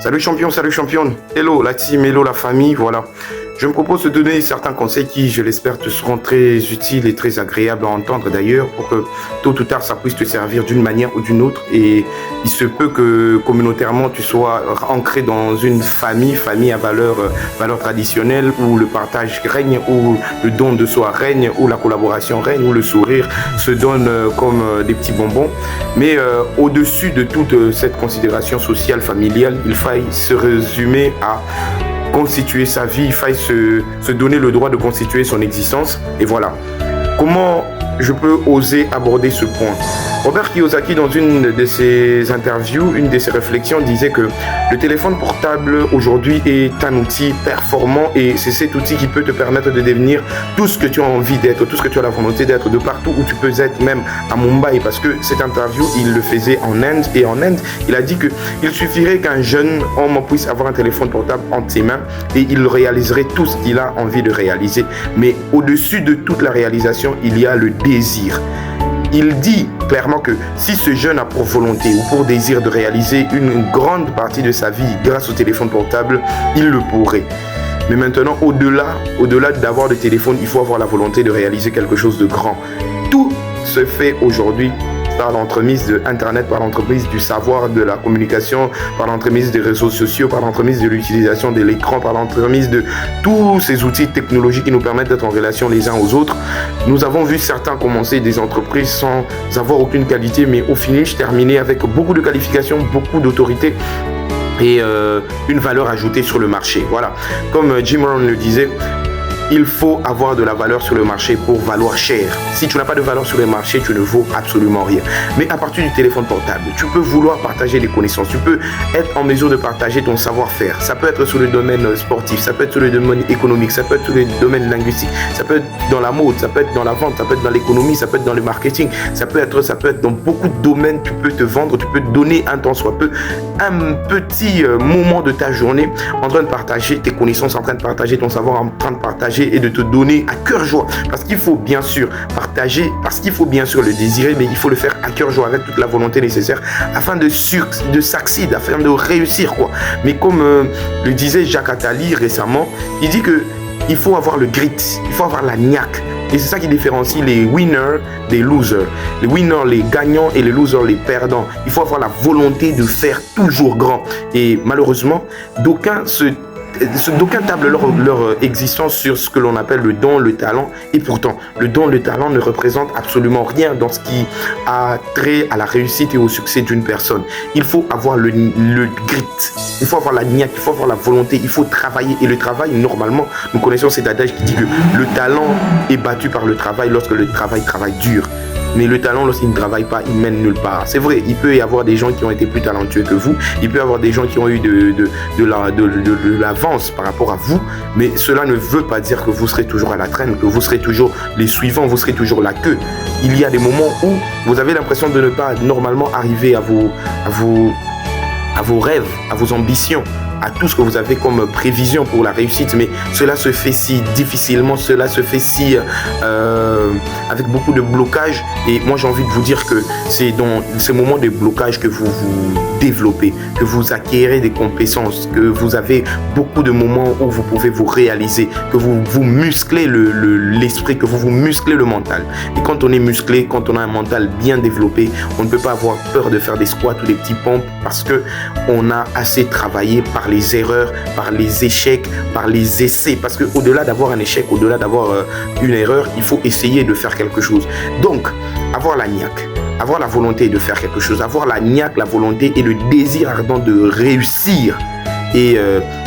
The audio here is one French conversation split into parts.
Salut champion, salut championne. Hello la team, hello la famille, voilà. Je me propose de donner certains conseils qui, je l'espère, te seront très utiles et très agréables à entendre d'ailleurs pour que tôt ou tard ça puisse te servir d'une manière ou d'une autre. Et il se peut que communautairement tu sois ancré dans une famille à valeur traditionnelle où le partage règne, où le don de soi règne, où la collaboration règne, où le sourire se donne comme des petits bonbons. Mais au-dessus de toute cette considération sociale, familiale, il faille se résumer à constituer sa vie, il faille se donner le droit de constituer son existence. Et voilà. Comment je peux oser aborder ce point? Robert Kiyosaki, dans une de ses interviews, une de ses réflexions, disait que le téléphone portable aujourd'hui est un outil performant et c'est cet outil qui peut te permettre de devenir tout ce que tu as envie d'être, tout ce que tu as la volonté d'être, de partout où tu peux être, même à Mumbai, parce que cette interview, il le faisait en Inde, et en Inde, il a dit qu'il suffirait qu'un jeune homme puisse avoir un téléphone portable entre ses mains et il réaliserait tout ce qu'il a envie de réaliser. Mais au-dessus de toute la réalisation, il y a le désir. Il dit clairement que si ce jeune a pour volonté ou pour désir de réaliser une grande partie de sa vie grâce au téléphone portable, il le pourrait. Mais maintenant, au-delà d'avoir le téléphone, il faut avoir la volonté de réaliser quelque chose de grand. Tout se fait aujourd'hui par l'entremise de Internet, par l'entremise du savoir, de la communication, par l'entremise des réseaux sociaux, par l'entremise de l'utilisation de l'écran, par l'entremise de tous ces outils technologiques qui nous permettent d'être en relation les uns aux autres. Nous avons vu certains commencer des entreprises sans avoir aucune qualité, mais au finish terminer avec beaucoup de qualifications, beaucoup d'autorité et une valeur ajoutée sur le marché. Voilà. Comme Jim Rohn le disait, il faut avoir de la valeur sur le marché pour valoir cher. Si tu n'as pas de valeur sur le marché, tu ne vaux absolument rien. Mais à partir du téléphone portable, tu peux vouloir partager des connaissances. Tu peux être en mesure de partager ton savoir-faire. Ça peut être sur le domaine sportif, ça peut être sur le domaine économique, ça peut être sur le domaine linguistique, ça peut être dans la mode, ça peut être dans la vente, ça peut être dans l'économie, ça peut être dans le marketing, ça peut être dans beaucoup de domaines. Tu peux te vendre, tu peux donner un temps soit peu, un petit moment de ta journée en train de partager tes connaissances, en train de partager ton savoir, en train de partager et de te donner à cœur joie, parce qu'il faut bien sûr partager, parce qu'il faut bien sûr le désirer, mais il faut le faire à cœur joie avec toute la volonté nécessaire afin de succéder, afin de réussir quoi. Mais comme le disait Jacques Attali récemment, il dit que il faut avoir le grit, il faut avoir la niaque. Et c'est ça qui différencie les winners des losers. Les winners, les gagnants, et les losers, les perdants. Il faut avoir la volonté de faire toujours grand. Et malheureusement, d'aucuns tablent leur existence sur ce que l'on appelle le don, le talent. Et pourtant, le don, le talent ne représente absolument rien dans ce qui a trait à la réussite et au succès d'une personne. Il faut avoir le grit, il faut avoir la niaque, il faut avoir la volonté, il faut travailler. Et le travail, normalement, nous connaissons cet adage qui dit que le talent est battu par le travail lorsque le travail dur. Mais le talent, lorsqu'il ne travaille pas, il mène nulle part. C'est vrai, il peut y avoir des gens qui ont été plus talentueux que vous. Il peut y avoir des gens qui ont eu de l'avance par rapport à vous. Mais cela ne veut pas dire que vous serez toujours à la traîne, que vous serez toujours les suivants, vous serez toujours la queue. Il y a des moments où vous avez l'impression de ne pas normalement arriver à vos rêves, à vos ambitions, à tout ce que vous avez comme prévision pour la réussite, mais cela se fait si difficilement, cela se fait si avec beaucoup de blocages. Et moi j'ai envie de vous dire que c'est dans ces moments de blocage que vous vous développez, que vous acquérez des compétences, que vous avez beaucoup de moments où vous pouvez vous réaliser, que vous vous musclez l'esprit, que vous vous musclez le mental. Et quand on est musclé, quand on a un mental bien développé, on ne peut pas avoir peur de faire des squats ou des petits pompes parce que on a assez travaillé par les erreurs, par les échecs, par les essais. Parce que au-delà d'avoir un échec, au-delà d'avoir une erreur, il faut essayer de faire quelque chose. Donc, avoir la niaque, avoir la volonté de faire quelque chose, avoir la niaque, la volonté et le désir ardent de réussir. Et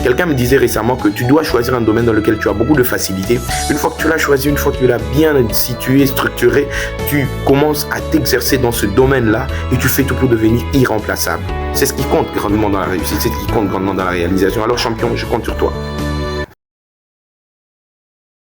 quelqu'un me disait récemment que tu dois choisir un domaine dans lequel tu as beaucoup de facilité. Une fois que tu l'as choisi, une fois que tu l'as bien situé, structuré, tu commences à t'exercer dans ce domaine-là et tu fais tout pour devenir irremplaçable. C'est ce qui compte grandement dans la réussite, c'est ce qui compte grandement dans la réalisation. Alors champion, je compte sur toi.